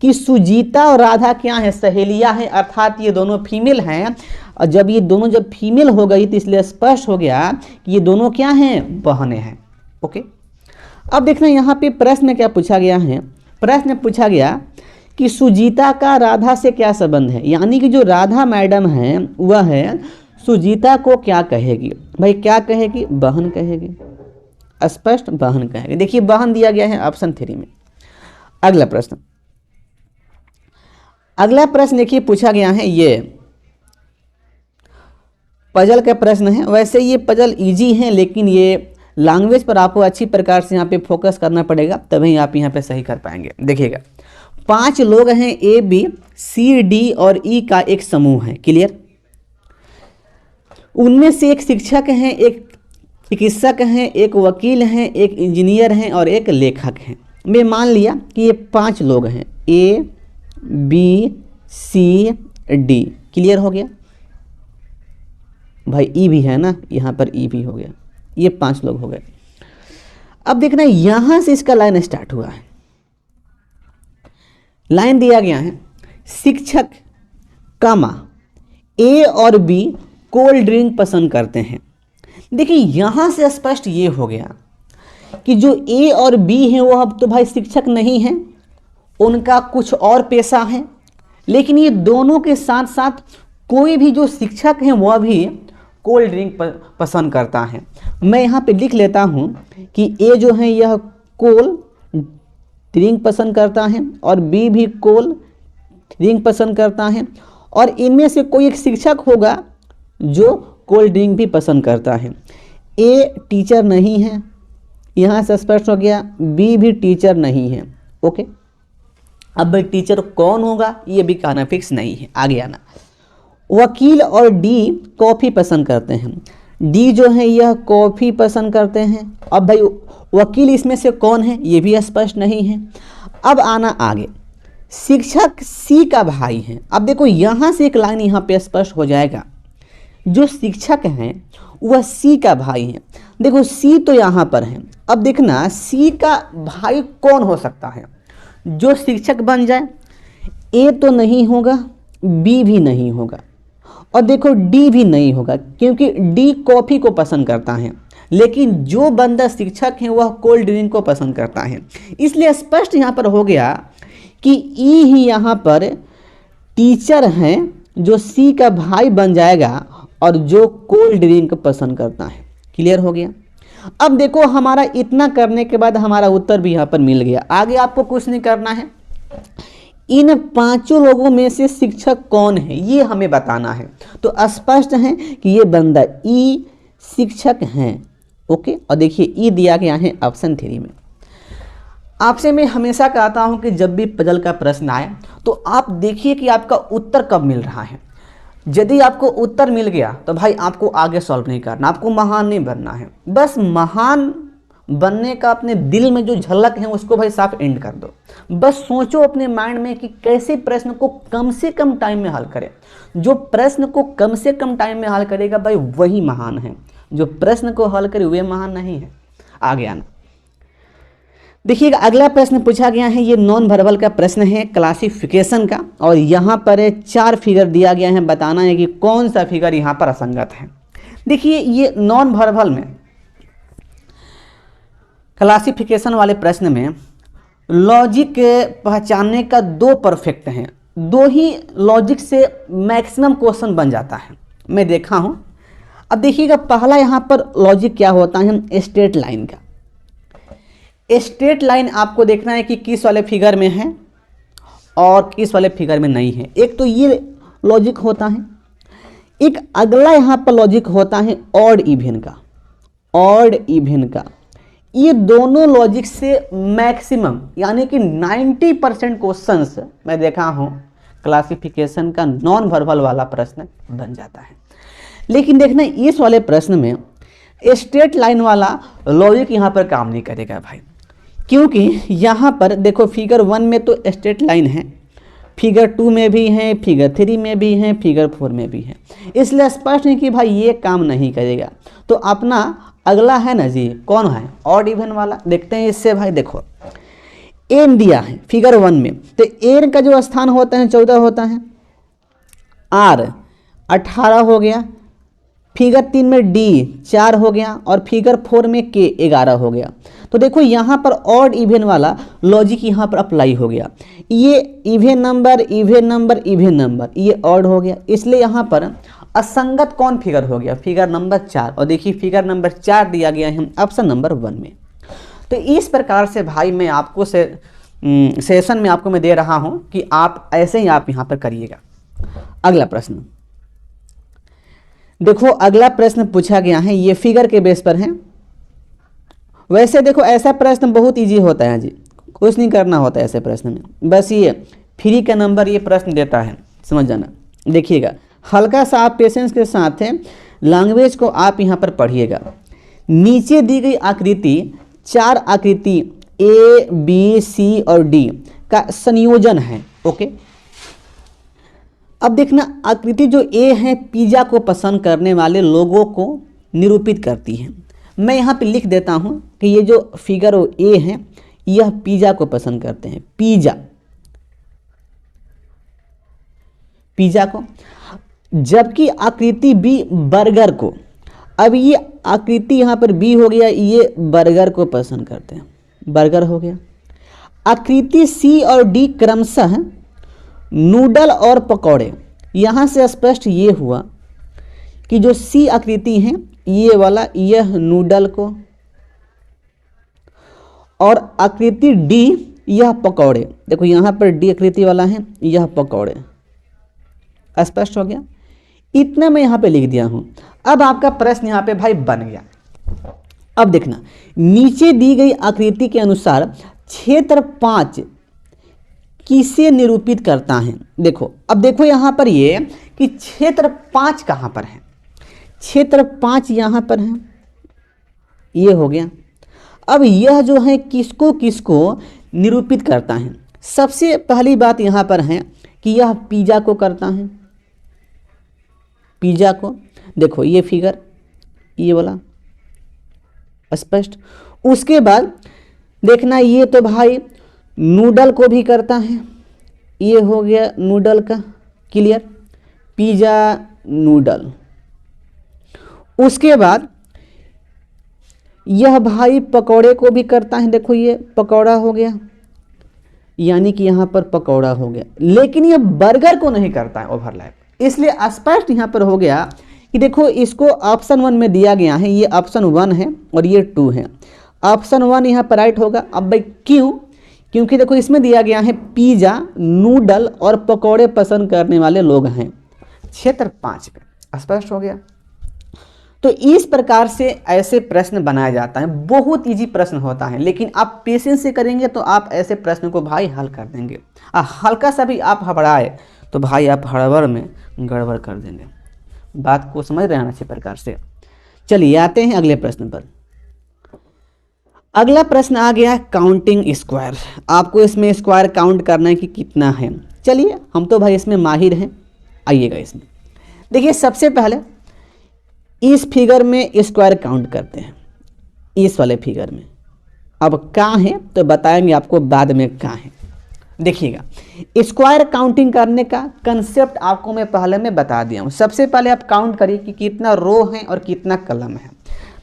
कि सुजीता और राधा क्या है, सहेलियां हैं, अर्थात ये दोनों फीमेल हैं। और जब ये दोनों जब फीमेल हो गई तो इसलिए स्पष्ट हो गया कि ये दोनों क्या हैं, बहनें हैं। ओके, अब देखना यहाँ पे प्रश्न क्या पूछा गया है। प्रश्न पूछा गया कि सुजीता का राधा से क्या संबंध है, यानी कि जो राधा मैडम है वह है सुजीता को क्या कहेगी, भाई क्या कहेगी, बहन कहेगी। स्पष्ट, बहन कहेगी। देखिए बहन दिया गया है ऑप्शन 3 में। अगला प्रश्न, अगला प्रश्न देखिए पूछा गया है, ये पजल का प्रश्न है। वैसे ये पजल इजी है, लेकिन ये लैंग्वेज पर आपको अच्छी प्रकार से यहाँ पे फोकस करना पड़ेगा, तभी आप यहाँ पे सही कर पाएंगे। देखिएगा, 5 लोग हैं, ए बी सी डी और ई का एक समूह है। क्लियर, उनमें से एक शिक्षक हैं, एक चिकित्सक हैं, एक वकील हैं, एक इंजीनियर हैं और एक लेखक हैं। मैं मान लिया कि ये 5 लोग हैं, A B C D. Clear हो गया भाई, ई भी है ना, यहाँ पर ई भी हो गया, ये 5 लोग हो गए। अब देखना यहाँ से इसका लाइन स्टार्ट हुआ है। लाइन दिया गया है, शिक्षक कामा ए और बी कोल्ड ड्रिंक पसंद करते हैं। देखिए यहाँ से स्पष्ट ये हो गया कि जो ए और बी हैं वो अब तो भाई शिक्षक नहीं हैं, उनका कुछ और पेशा है। लेकिन ये दोनों के साथ साथ कोई भी जो शिक्षक हैं वह भी कोल्ड ड्रिंक पसंद करता है। मैं यहाँ पे लिख लेता हूँ कि ए जो है यह कोल्ड ड्रिंक पसंद करता है और बी भी कोल्ड ड्रिंक पसंद करता है, और इनमें से कोई एक शिक्षक होगा जो कोल्ड ड्रिंक भी पसंद करता है। ए टीचर नहीं है, यहाँ से स्पष्ट हो गया, बी भी टीचर नहीं है। ओके, अब भाई टीचर कौन होगा ये भी कहना फिक्स नहीं है, आगे आना। वकील और डी कॉफ़ी पसंद करते हैं। डी जो है यह कॉफ़ी पसंद करते हैं। अब भाई वकील इसमें से कौन है ये भी स्पष्ट नहीं है। अब आना आगे, शिक्षक सी का भाई है। अब देखो यहाँ से एक लाइन यहाँ पे स्पष्ट हो जाएगा, जो शिक्षक हैं वह सी का भाई है। देखो सी तो यहाँ पर है, अब देखना सी का भाई कौन हो सकता है जो शिक्षक बन जाए। ए तो नहीं होगा, बी भी नहीं होगा, और देखो डी भी नहीं होगा, क्योंकि डी कॉफ़ी को पसंद करता है, लेकिन जो बंदा शिक्षक है वह कोल्ड ड्रिंक को पसंद करता है। इसलिए स्पष्ट यहाँ पर हो गया कि ई ही यहाँ पर टीचर हैं जो सी का भाई बन जाएगा और जो कोल्ड ड्रिंक पसंद करता है। क्लियर हो गया। अब देखो हमारा इतना करने के बाद हमारा उत्तर भी यहाँ पर मिल गया। आगे आपको कुछ नहीं करना है, इन 5 लोगों में से शिक्षक कौन है ये हमें बताना है। तो स्पष्ट है कि ये बंदा ई शिक्षक हैं। ओके, और देखिए ई दिया गया है ऑप्शन 3 में। आपसे मैं हमेशा कहता हूं कि जब भी पजल का प्रश्न आए तो आप देखिए कि आपका उत्तर कब मिल रहा है। यदि आपको उत्तर मिल गया तो भाई आपको आगे सॉल्व नहीं करना, आपको महान नहीं बनना है। बस महान बनने का अपने दिल में जो झलक है उसको भाई साफ एंड कर दो। बस सोचो अपने माइंड में कि कैसे प्रश्न को कम से कम टाइम में हल करें। जो प्रश्न को कम से कम टाइम में हल करेगा भाई वही महान है, जो प्रश्न को हल करे वे महान नहीं है। आगे आना देखिएगा, अगला प्रश्न पूछा गया है, ये नॉन वर्बल का प्रश्न है क्लासिफिकेशन का, और यहाँ पर 4 फिगर दिया गया है, बताना है कि कौन सा फिगर यहाँ पर असंगत है। देखिए ये नॉन वर्बल में क्लासिफिकेशन वाले प्रश्न में लॉजिक पहचानने का 2 परफेक्ट हैं, 2 ही लॉजिक से मैक्सिमम क्वेश्चन बन जाता है, मैं देखा हूँ। अब देखिएगा पहला यहाँ पर लॉजिक क्या होता है, स्ट्रेट लाइन का। स्ट्रेट लाइन आपको देखना है कि किस वाले फिगर में है और किस वाले फिगर में नहीं है। एक तो ये लॉजिक होता है, एक अगला यहाँ पर लॉजिक होता है ऑड इवन का। ऑड इवन का ये दोनों लॉजिक से मैक्सिमम यानी कि 90% क्वेश्चंस मैं देखा हूँ क्लासिफिकेशन का नॉन वर्बल वाला प्रश्न बन जाता है। लेकिन देखना इस वाले प्रश्न में स्ट्रेट लाइन वाला लॉजिक यहाँ पर काम नहीं करेगा भाई, क्योंकि यहाँ पर देखो फिगर 1 में तो स्ट्रेट लाइन है, फिगर 2 में भी है, फिगर 3 में भी है, फिगर 4 में भी है, इसलिए स्पष्ट है कि भाई ये काम नहीं करेगा। तो अपना अगला है ना जी, कौन है, ऑड इवन वाला। देखते हैं इससे भाई, देखो एन दिया है फिगर 1 में, तो एन का जो स्थान होता है 14 होता है, आर 18 हो गया, फिगर 3 में डी 4 हो गया, और फिगर 4 में के 11 हो गया। तो देखो यहाँ पर ऑड इवन वाला लॉजिक यहाँ पर अप्लाई हो गया। ये even number even number even number ये ऑड हो गया, इसलिए यहाँ पर असंगत कौन फिगर हो गया, फिगर नंबर 4। और देखिए फिगर नंबर 4 दिया गया है ऑप्शन नंबर 1 में। तो इस प्रकार से भाई मैं आपको सेशन में आपको मैं दे रहा हूँ कि आप ऐसे ही आप यहाँ पर करिएगा। अगला प्रश्न देखो, अगला प्रश्न पूछा गया है, ये फिगर के बेस पर है। वैसे देखो ऐसा प्रश्न बहुत इजी होता है जी, कुछ नहीं करना होता है ऐसे प्रश्न में, बस ये फ्री का नंबर ये प्रश्न देता है, समझ जाना। देखिएगा हल्का सा आप पेशेंस के साथ है लैंग्वेज को आप यहाँ पर पढ़िएगा। नीचे दी गई आकृति 4 आकृति ए बी सी और डी का संयोजन है। ओके, अब देखना आकृति जो ए है पिज़्ज़ा को पसंद करने वाले लोगों को निरूपित करती है। मैं यहाँ पे लिख देता हूँ कि ये जो फिगर ए है यह पिज़्ज़ा को पसंद करते हैं, पिज़्ज़ा को, जबकि आकृति बी बर्गर को। अब ये आकृति यहाँ पर बी हो गया, ये बर्गर को पसंद करते हैं, बर्गर हो गया। आकृति सी और डी क्रमशः नूडल और पकौड़े। यहाँ से स्पष्ट ये हुआ कि जो सी आकृति है ये वाला यह नूडल को, और आकृति डी यह पकौड़े। देखो यहाँ पर डी आकृति वाला है, यह पकौड़े। स्पष्ट हो गया, इतना मैं यहाँ पे लिख दिया हूँ। अब आपका प्रश्न यहाँ पे भाई बन गया। अब देखना नीचे दी गई आकृति के अनुसार क्षेत्र 5 किसे निरूपित करता है। देखो अब देखो यहाँ पर ये कि क्षेत्र 5 कहाँ पर है, क्षेत्र 5 यहाँ पर है, ये हो गया। अब यह जो है किसको किसको निरूपित करता है। सबसे पहली बात यहाँ पर है कि यह पिज़्ज़ा को करता है, पिज़्ज़ा को। देखो ये फिगर ये वाला स्पष्ट। उसके बाद देखना ये तो भाई नूडल को भी करता है, ये हो गया नूडल का क्लियर, पिज़्ज़ा नूडल। उसके बाद यह भाई पकौड़े को भी करता है, देखो ये पकौड़ा हो गया, यानी कि यहाँ पर पकौड़ा हो गया। लेकिन ये बर्गर को नहीं करता है ओवरलैप, इसलिए स्पष्ट यहाँ पर हो गया कि देखो इसको ऑप्शन 1 में दिया गया है, ये ऑप्शन 1 है और ये 2 है। ऑप्शन 1 यहाँ पर राइट होगा। अब भाई क्यों, क्योंकि देखो इसमें दिया गया है पिज़्ज़ा नूडल और पकौड़े पसंद करने वाले लोग हैं क्षेत्र 5 में। स्पष्ट हो गया। तो इस प्रकार से ऐसे प्रश्न बनाया जाता है, बहुत इजी प्रश्न होता है, लेकिन आप पेशेंस से करेंगे तो आप ऐसे प्रश्न को भाई हल कर देंगे। हल्का सा भी आप हड़बड़ाए तो भाई आप हड़बड़ में गड़बड़ कर देंगे। बात को समझ रहे हैं अच्छे प्रकार से। चलिए आते हैं अगले प्रश्न पर। अगला प्रश्न आ गया काउंटिंग स्क्वायर। आपको इसमें स्क्वायर काउंट करना है कि कितना है। चलिए हम तो भाई इसमें माहिर हैं, आइएगा इसमें। देखिए सबसे पहले इस फिगर में स्क्वायर काउंट करते हैं, इस वाले फिगर में। अब कहाँ है तो बताएंगे आपको बाद में कहाँ है। देखिएगा स्क्वायर काउंटिंग करने का कंसेप्ट आपको मैं पहले में बता दिया हूँ। सबसे पहले आप काउंट करिए कि कितना रो है और कितना कलम है।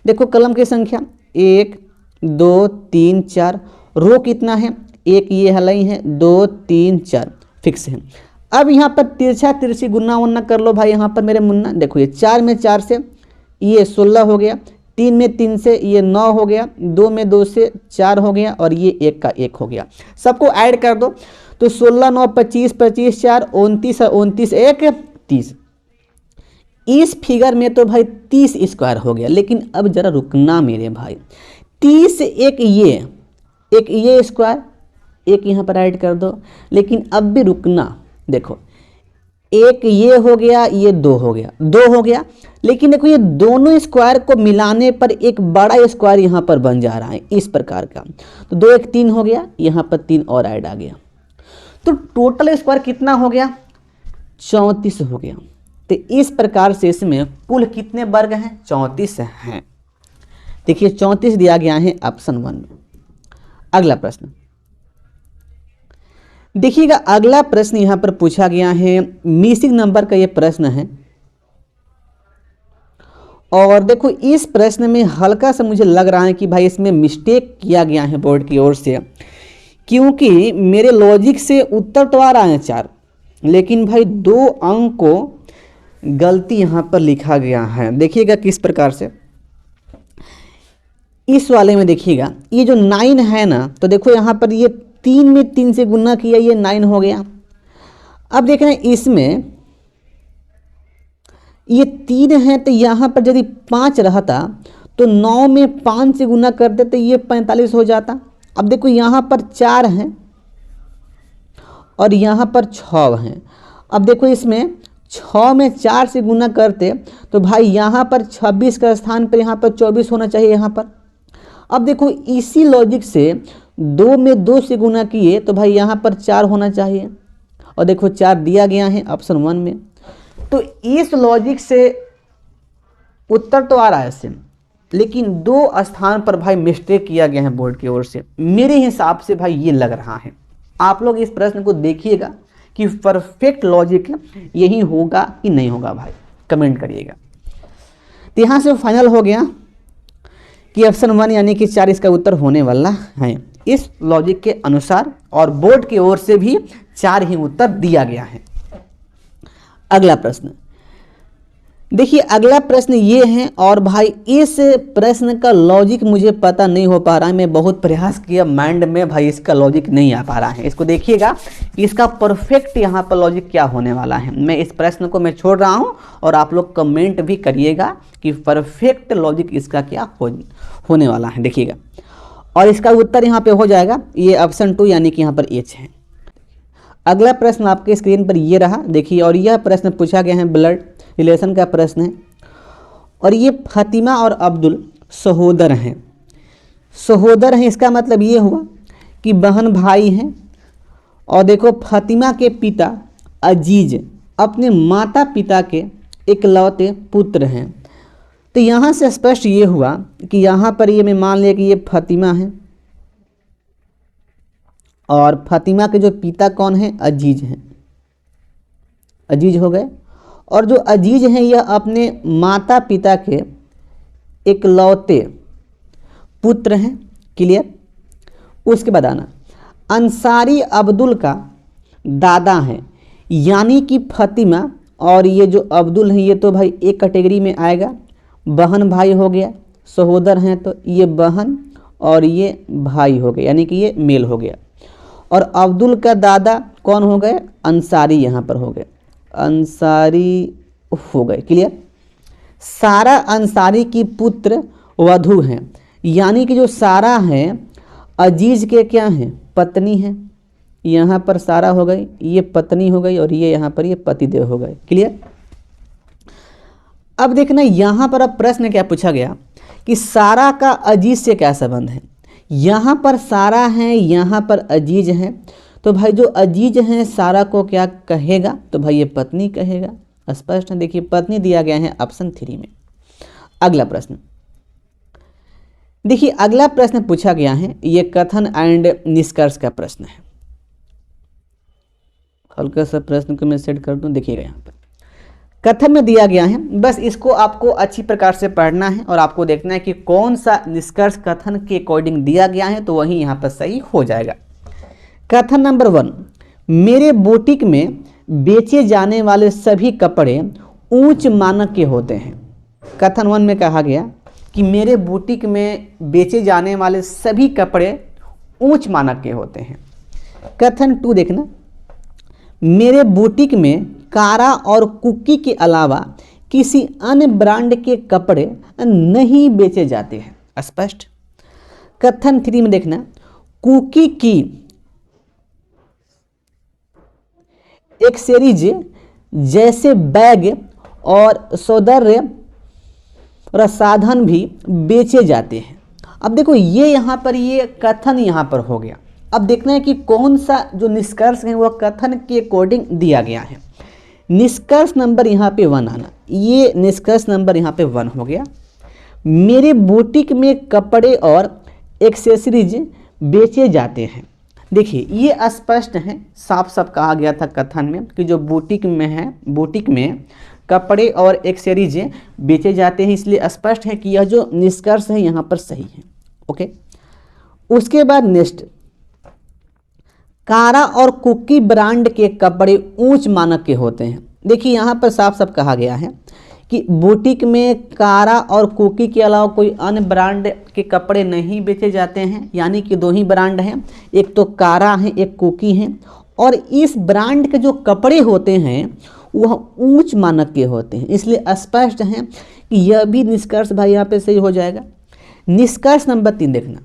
देखो कलम की संख्या 1 2 3 4, रो कितना है, एक ये हलाई है, 2 3 4 फिक्स है। अब यहाँ पर तिरछा तिरछी गुना वुना कर लो भाई। यहाँ पर मेरे मुन्ना देखो ये 4 में 4 से ये 16 हो गया, 3 में 3 से ये 9 हो गया, 2 में 2 से 4 हो गया और ये 1 का 1 हो गया। सबको ऐड कर दो तो 16 9 25 25 4 29 29 1 30। इस फिगर में तो भाई 30 स्क्वायर हो गया। लेकिन अब जरा रुकना मेरे भाई, 30 एक ये स्क्वायर, एक यहाँ पर ऐड कर दो। लेकिन अब भी रुकना, देखो एक ये हो गया, ये 2 हो गया, 2 हो गया। लेकिन देखो ये दोनों स्क्वायर को मिलाने पर एक बड़ा स्क्वायर यहाँ पर बन जा रहा है इस प्रकार का। तो 2 1 3 हो गया, यहाँ पर 3 और ऐड आ गया। तो टोटल स्क्वायर कितना हो गया, 34 हो गया। तो इस प्रकार से इसमें कुल कितने वर्ग हैं, 34 हैं। देखिए 34 दिया गया है ऑप्शन 1 में। अगला प्रश्न देखिएगा, अगला प्रश्न यहां पर पूछा गया है, मिसिंग नंबर का यह प्रश्न है। और देखो इस प्रश्न में हल्का सा मुझे लग रहा है कि भाई इसमें मिस्टेक किया गया है बोर्ड की ओर से, क्योंकि मेरे लॉजिक से उत्तर तो आ रहा है 4, लेकिन भाई 2 अंक को गलती यहां पर लिखा गया है। देखिएगा किस प्रकार से, इस वाले में देखिएगा ये जो 9 है ना, तो देखो यहाँ पर ये 3 में 3 से गुना किया, ये 9 हो गया। अब देख रहे हैं इसमें ये 3 है, तो यहाँ पर यदि 5 रहता तो 9 में 5 से गुना करते तो ये 45 हो जाता। अब देखो यहाँ पर 4 हैं और यहाँ पर 6 हैं। अब देखो इसमें 6 में 4 से गुना करते तो भाई यहाँ पर 26 का स्थान पर यहाँ पर 24 होना चाहिए यहाँ पर। अब देखो इसी लॉजिक से 2 में 2 से गुना किए तो भाई यहाँ पर 4 होना चाहिए, और देखो 4 दिया गया है ऑप्शन 1 में। तो इस लॉजिक से उत्तर तो आ रहा है सेम, लेकिन 2 स्थान पर भाई मिस्टेक किया गया है बोर्ड की ओर से। मेरे हिसाब से भाई ये लग रहा है, आप लोग इस प्रश्न को देखिएगा कि परफेक्ट लॉजिक यही होगा कि नहीं होगा, भाई कमेंट करिएगा। तो यहाँ से फाइनल हो गया कि ऑप्शन 1 यानी कि 4 इसका उत्तर होने वाला है इस लॉजिक के अनुसार, और बोर्ड की ओर से भी 4 ही उत्तर दिया गया है। अगला प्रश्न देखिए, अगला प्रश्न ये है, और भाई इस प्रश्न का लॉजिक मुझे पता नहीं हो पा रहा है। मैं बहुत प्रयास किया माइंड में, भाई इसका लॉजिक नहीं आ पा रहा है। इसको देखिएगा इसका परफेक्ट यहाँ पर लॉजिक क्या होने वाला है। मैं इस प्रश्न को मैं छोड़ रहा हूँ और आप लोग कमेंट भी करिएगा कि परफेक्ट लॉजिक इसका क्या होने वाला है। देखिएगा, और इसका उत्तर यहाँ पे हो जाएगा ये ऑप्शन 2 यानी कि यहाँ पर H है। अगला प्रश्न आपके स्क्रीन पर ये रहा, देखिए, और यह प्रश्न पूछा गया है ब्लड रिलेशन का प्रश्न है। और ये फातिमा और अब्दुल सहोदर हैं। सहोदर हैं इसका मतलब ये हुआ कि बहन भाई हैं। और देखो फातिमा के पिता अजीज अपने माता पिता के इकलौते पुत्र हैं। तो यहाँ से स्पष्ट ये हुआ कि यहाँ पर ये मैं मान लिया कि ये फातिमा है, और फातिमा के जो पिता कौन है, अजीज हैं, अजीज हो गए। और जो अजीज हैं यह अपने माता पिता के इकलौते पुत्र हैं। क्लियर। उसके बाद आना, अंसारी अब्दुल का दादा हैं, यानी कि फातिमा और ये जो अब्दुल हैं ये तो भाई एक कैटेगरी में आएगा, बहन भाई हो गया। सहोदर हैं तो ये बहन और ये भाई हो गए, यानी कि ये मेल हो गया। और अब्दुल का दादा कौन हो गए, अंसारी यहाँ पर हो गए, अंसारी हो गए। क्लियर। सारा अंसारी की पुत्र वधू हैं, यानी कि जो सारा है अजीज के क्या हैं, पत्नी है। यहाँ पर सारा हो गई, ये पत्नी हो गई, और ये यहाँ पर ये पतिदेव हो गए। क्लियर। अब देखना यहाँ पर अब प्रश्न क्या पूछा गया कि सारा का अजीज से क्या संबंध है। यहाँ पर सारा है, यहाँ पर अजीज है, तो भाई जो अजीज हैं सारा को क्या कहेगा, तो भाई ये पत्नी कहेगा। स्पष्ट है। देखिए पत्नी दिया गया है ऑप्शन 3 में। अगला प्रश्न देखिए, अगला प्रश्न पूछा गया है, ये कथन एंड निष्कर्ष का प्रश्न है। हल्का सा प्रश्न को मैं सेट कर दूं, देखिएगा यहाँ पर कथन में दिया गया है, बस इसको आपको अच्छी प्रकार से पढ़ना है और आपको देखना है कि कौन सा निष्कर्ष कथन के अकॉर्डिंग दिया गया है, तो वही यहाँ पर सही हो जाएगा। कथन नंबर 1, मेरे बुटीक में बेचे जाने वाले सभी कपड़े उच्च मानक के होते हैं। कथन 1 में कहा गया कि मेरे बुटीक में बेचे जाने वाले सभी कपड़े उच्च मानक के होते हैं। कथन 2 देखना, मेरे बुटीक में कारा और कुकी के अलावा किसी अन्य ब्रांड के कपड़े नहीं बेचे जाते हैं। स्पष्ट। कथन 3 में देखना, कुकी की एक्सेसरीज जैसे बैग और सौंदर्य प्रसाधन भी बेचे जाते हैं। अब देखो ये यहाँ पर ये कथन यहाँ पर हो गया। अब देखना है कि कौन सा जो निष्कर्ष है वह कथन के अकॉर्डिंग दिया गया है। निष्कर्ष नंबर यहाँ पे 1 आना, ये निष्कर्ष नंबर यहाँ पे 1 हो गया। मेरे बुटीक में कपड़े और एक्सेसरीज बेचे जाते हैं। देखिए ये स्पष्ट है, साफ साफ कहा गया था कथन में कि जो बुटीक में है, बुटीक में कपड़े और एक्सेसरीज बेचे जाते हैं, इसलिए स्पष्ट है कि यह जो निष्कर्ष है यहाँ पर सही है। ओके। उसके बाद नेक्स्ट, कारा और कुकी ब्रांड के कपड़े उच्च मानक के होते हैं। देखिए यहाँ पर साफ साफ कहा गया है कि बुटीक में कारा और कुकी के अलावा कोई अन्य ब्रांड के कपड़े नहीं बेचे जाते हैं, यानी कि 2 ही ब्रांड हैं, एक तो कारा है, एक कुकी है, और इस ब्रांड के जो कपड़े होते हैं वह उच्च मानक के होते हैं, इसलिए स्पष्ट है कि यह भी निष्कर्ष भाई यहाँ पे सही हो जाएगा। निष्कर्ष नंबर 3 देखना,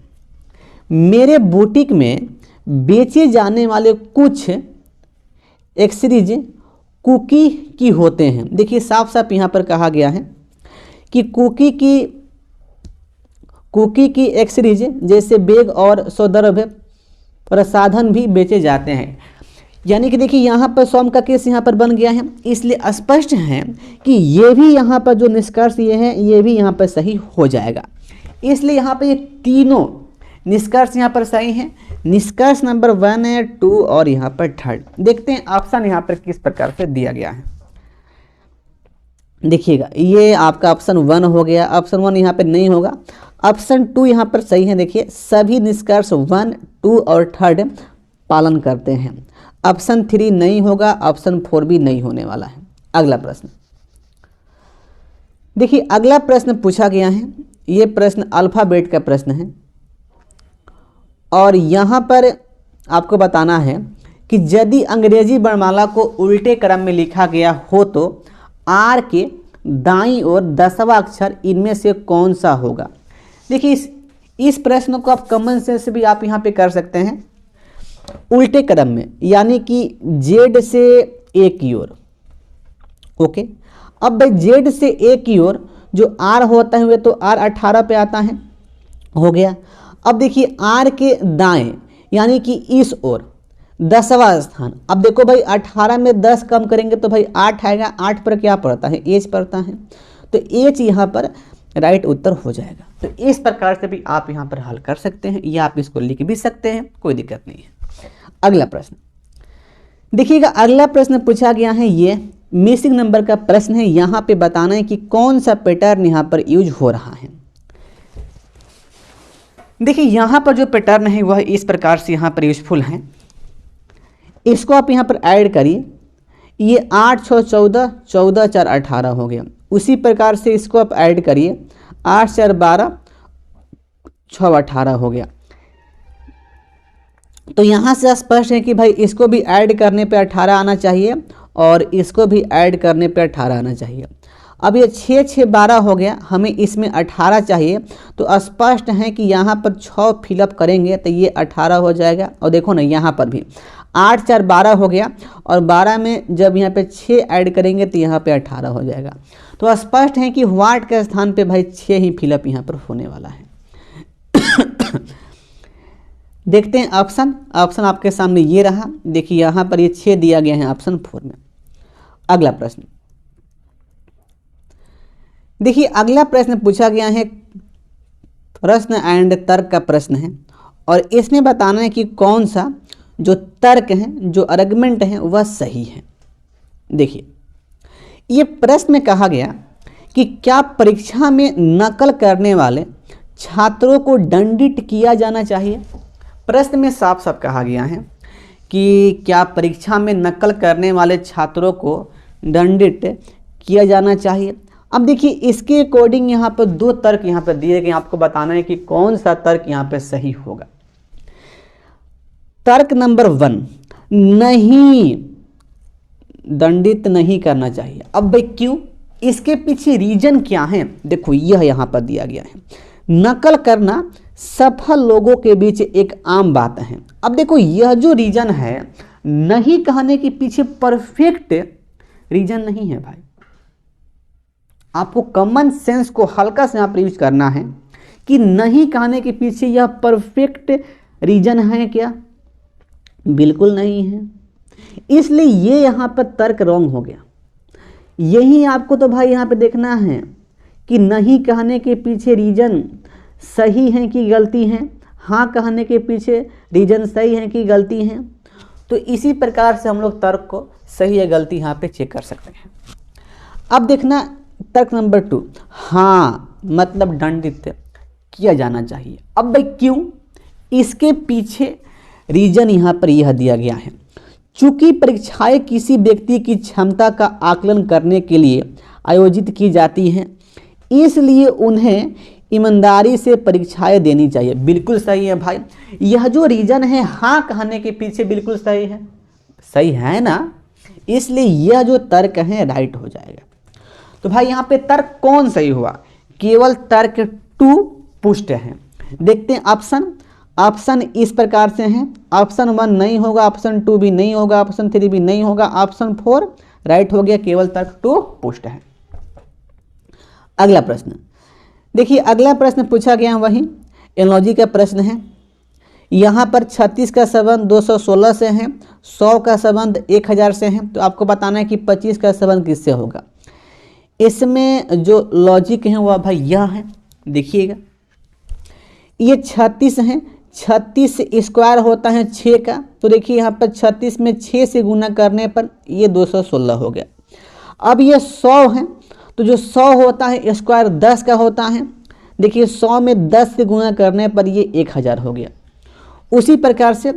मेरे बुटीक में बेचे जाने वाले कुछ एक्सेसरीज कुकी की होते हैं। देखिए साफ साफ यहाँ पर कहा गया है कि कुकी की एक्सेसरीज जैसे बैग और सौंदर्य प्रसाधन भी बेचे जाते हैं, यानी कि देखिए यहाँ पर सोम का केस यहाँ पर बन गया है, इसलिए स्पष्ट है कि ये भी यहाँ पर जो निष्कर्ष ये है ये भी यहाँ पर सही हो जाएगा। इसलिए यहाँ पर ये तीनों निष्कर्ष यहाँ पर सही हैं। निष्कर्ष नंबर 1 है, 2 और यहाँ पर 3rd। देखते हैं ऑप्शन यहाँ पर किस प्रकार से दिया गया है। देखिएगा ये आपका ऑप्शन 1 हो गया, ऑप्शन 1 यहाँ पर नहीं होगा, ऑप्शन 2 यहाँ पर सही है। देखिए सभी निष्कर्ष 1, 2 और 3rd पालन करते हैं। ऑप्शन 3 नहीं होगा, ऑप्शन 4 भी नहीं होने वाला है। अगला प्रश्न देखिए, अगला प्रश्न पूछा गया है, ये प्रश्न अल्फाबेट का प्रश्न है और यहाँ पर आपको बताना है कि यदि अंग्रेजी वर्णमाला को उल्टे क्रम में लिखा गया हो तो आर के दाईं ओर 10वां अक्षर इनमें से कौन सा होगा। देखिए इस प्रश्न को आप कॉमन सेंस से भी आप यहाँ पे कर सकते हैं, उल्टे क्रम में, यानी कि जेड से ए की ओर। ओके। अब भाई जेड से ए की ओर जो आर होता है वह तो आर 18 पे आता है, हो गया। अब देखिए आर के दाएं यानी कि इस ओर 10वां स्थान। अब देखो भाई 18 में 10 कम करेंगे तो भाई 8 आएगा, 8 पर क्या पड़ता है, एच पड़ता है, तो एच यहाँ पर राइट उत्तर हो जाएगा। तो इस प्रकार से भी आप यहाँ पर हल कर सकते हैं या आप इसको लिख भी सकते हैं, कोई दिक्कत नहीं है। अगला प्रश्न देखिएगा, अगला प्रश्न पूछा गया है, ये मिसिंग नंबर का प्रश्न है। यहाँ पे बताना है कि कौन सा पैटर्न यहाँ पर यूज हो रहा है। देखिए यहाँ पर जो पैटर्न है वह इस प्रकार से यहाँ पर यूजफुल है, इसको आप यहाँ पर ऐड करिए, ये 8 6 14, 14 4 18 हो गया। उसी प्रकार से इसको आप ऐड करिए, 8 4 12, 6 18 हो गया। तो यहाँ से स्पष्ट है कि भाई इसको भी ऐड करने पे 18 आना चाहिए और इसको भी ऐड करने पे 18 आना चाहिए। अब ये 6 6 12 हो गया, हमें इसमें 18 चाहिए, तो स्पष्ट है कि यहाँ पर 6 फिलअप करेंगे तो ये 18 हो जाएगा। और देखो ना यहाँ पर भी 8 4 12 हो गया, और 12 में जब यहाँ पे 6 ऐड करेंगे तो यहाँ पे 18 हो जाएगा। तो स्पष्ट है कि व्हाट के स्थान पे भाई 6 ही फिलअप यहाँ पर होने वाला है। देखते हैं ऑप्शन आपके सामने ये रहा। देखिए यहाँ पर ये 6 दिया गया है ऑप्शन 4 में। अगला प्रश्न देखिए, अगला प्रश्न पूछा गया है, प्रश्न एंड तर्क का प्रश्न है, और इसमें बताना है कि कौन सा जो तर्क है, जो आर्गुमेंट है वह सही है। देखिए ये प्रश्न में कहा गया कि क्या परीक्षा में नकल करने वाले छात्रों को दंडित किया जाना चाहिए। प्रश्न में साफ साफ कहा गया है कि क्या परीक्षा में नकल करने वाले छात्रों को दंडित किया जाना चाहिए। अब देखिए इसके अकॉर्डिंग यहाँ पर 2 तर्क यहाँ पर दिए गए, आपको बताना है कि कौन सा तर्क यहाँ पे सही होगा। तर्क नंबर 1, नहीं, दंडित नहीं करना चाहिए। अब भाई क्यों, इसके पीछे रीजन क्या है, देखो यह यहाँ पर दिया गया है, नकल करना सफल लोगों के बीच एक आम बात है। अब देखो यह जो रीजन है नहीं कहने के पीछे परफेक्ट रीजन नहीं है भाई, आपको कॉमन सेंस को हल्का से यहाँ पर यूज करना है कि नहीं कहने के पीछे यह परफेक्ट रीजन है क्या, बिल्कुल नहीं है। इसलिए ये यहाँ पर तर्क रॉन्ग हो गया। यही आपको तो भाई यहाँ पे देखना है कि नहीं कहने के पीछे रीजन सही है कि गलती है, हाँ कहने के पीछे रीजन सही है कि गलती है। तो इसी प्रकार से हम लोग तर्क को सही या गलती यहाँ पे चेक कर सकते हैं। अब देखना तर्क नंबर 2, हाँ मतलब दंडित किया जाना चाहिए। अब भाई क्यों, इसके पीछे रीजन यहाँ पर यह दिया गया है, चूंकि परीक्षाएं किसी व्यक्ति की क्षमता का आकलन करने के लिए आयोजित की जाती हैं, इसलिए उन्हें ईमानदारी से परीक्षाएं देनी चाहिए। बिल्कुल सही है भाई, यह जो रीजन है हाँ कहने के पीछे बिल्कुल सही है, सही है ना, इसलिए यह जो तर्क है राइट हो जाएगा। तो भाई यहाँ पे तर्क कौन सही हुआ, केवल तर्क 2 पुष्ट है। देखते हैं ऑप्शन इस प्रकार से हैं, ऑप्शन 1 नहीं होगा, ऑप्शन 2 भी नहीं होगा, ऑप्शन 3 भी नहीं होगा, ऑप्शन 4 राइट हो गया, केवल तर्क 2 पुष्ट है। अगला प्रश्न देखिए, अगला प्रश्न पूछा गया वही एनालॉजी का प्रश्न है। यहाँ पर 36 का संबंध 216 से है, 100 का संबंध 1000 से है, तो आपको बताना है कि 25 का संबंध किससे होगा। इसमें जो लॉजिक है वह भाई यह है, देखिएगा ये 36 है, 36 स्क्वायर होता है 6 का, तो देखिए यहाँ पर 36 में 6 से गुना करने पर ये 216 हो गया। अब ये 100 है, तो जो 100 होता है स्क्वायर 10 का होता है, देखिए 100 में 10 से गुना करने पर ये 1000 हो गया। उसी प्रकार से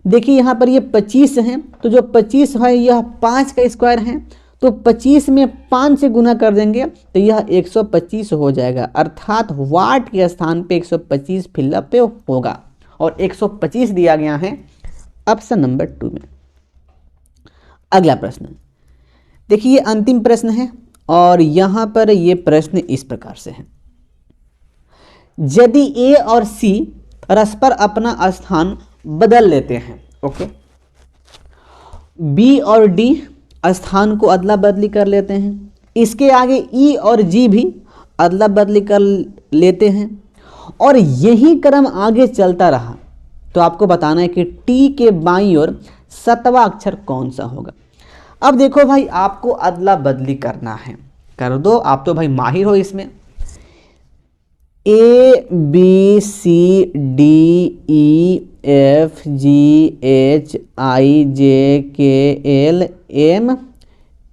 देखिए यहाँ पर ये 25 है, तो जो 25 है यह 5 का स्क्वायर है, तो 25 में 5 से गुना कर देंगे तो यह 125 हो जाएगा, अर्थात वाट के स्थान पे 125 फिलअप पे होगा, और 125 दिया गया है ऑप्शन नंबर 2 में। अगला प्रश्न देखिए, अंतिम प्रश्न है, और यहाँ पर ये प्रश्न इस प्रकार से है, यदि ए और सी परस्पर अपना स्थान बदल लेते हैं, ओके, बी और डी स्थान को अदला बदली कर लेते हैं, इसके आगे ई और जी भी अदला बदली कर लेते हैं, और यही क्रम आगे चलता रहा, तो आपको बताना है कि टी के बाईं ओर 7वां अक्षर कौन सा होगा। अब देखो भाई, आपको अदला बदली करना है, कर दो, आप तो भाई माहिर हो इसमें। A B C D E F G H I J K L M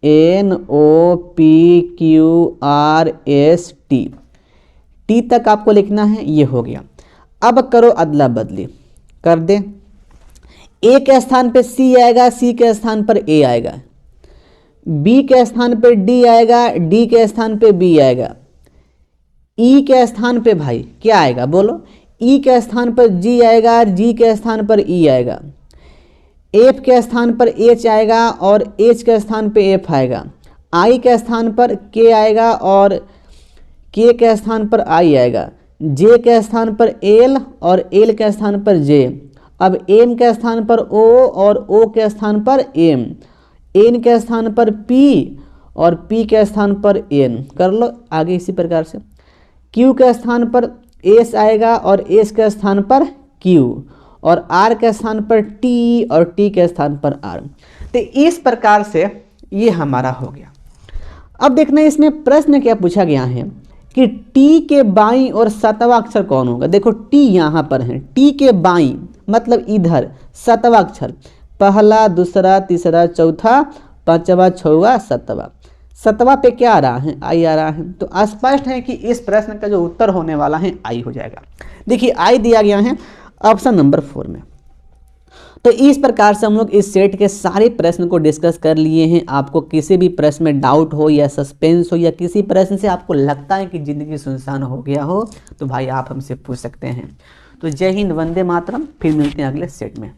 N O P Q R S T, T तक आपको लिखना है, ये हो गया। अब करो अदला बदली, कर दे, ए के स्थान पे सी आएगा, सी के स्थान पर ए आएगा, बी के स्थान पे डी आएगा, डी के स्थान पे बी आएगा, ई के स्थान पे भाई क्या आएगा बोलो, ई के स्थान पर जी आएगा, जी के स्थान पर ई आएगा, एफ के स्थान पर एच आएगा, और एच के स्थान पे एफ आएगा, आई के स्थान पर के आएगा और के के स्थान पर आई आएगा, जे के स्थान पर एल और एल के स्थान पर जे। अब एम के स्थान पर ओ और ओ के स्थान पर एम, एन के स्थान पर पी और पी के स्थान पर एन। कर लो आगे इसी प्रकार से। क्यू के स्थान पर एस आएगा और एस के स्थान पर क्यू और आर के स्थान पर टी और टी के स्थान पर आर। तो इस प्रकार से ये हमारा हो गया। अब देखना इसमें प्रश्न क्या पूछा गया है कि टी के बाईं और सातवां अक्षर कौन होगा। देखो टी यहाँ पर है, टी के बाईं मतलब इधर सातवां अक्षर, पहला दूसरा तीसरा चौथा पांचवा छठवां सातवां। सातवां पे क्या आ रहा है, आई आ रहा है। तो स्पष्ट है कि इस प्रश्न का जो उत्तर होने वाला है आई हो जाएगा। देखिए आई दिया गया है ऑप्शन नंबर 4 में। तो इस प्रकार से हम लोग इस सेट के सारे प्रश्न को डिस्कस कर लिए हैं। आपको किसी भी प्रश्न में डाउट हो या सस्पेंस हो या किसी प्रश्न से आपको लगता है कि ज़िंदगी सुनसान हो गया हो तो भाई आप हमसे पूछ सकते हैं। तो जय हिंद, वंदे मातरम। फिर मिलते हैं अगले सेट में।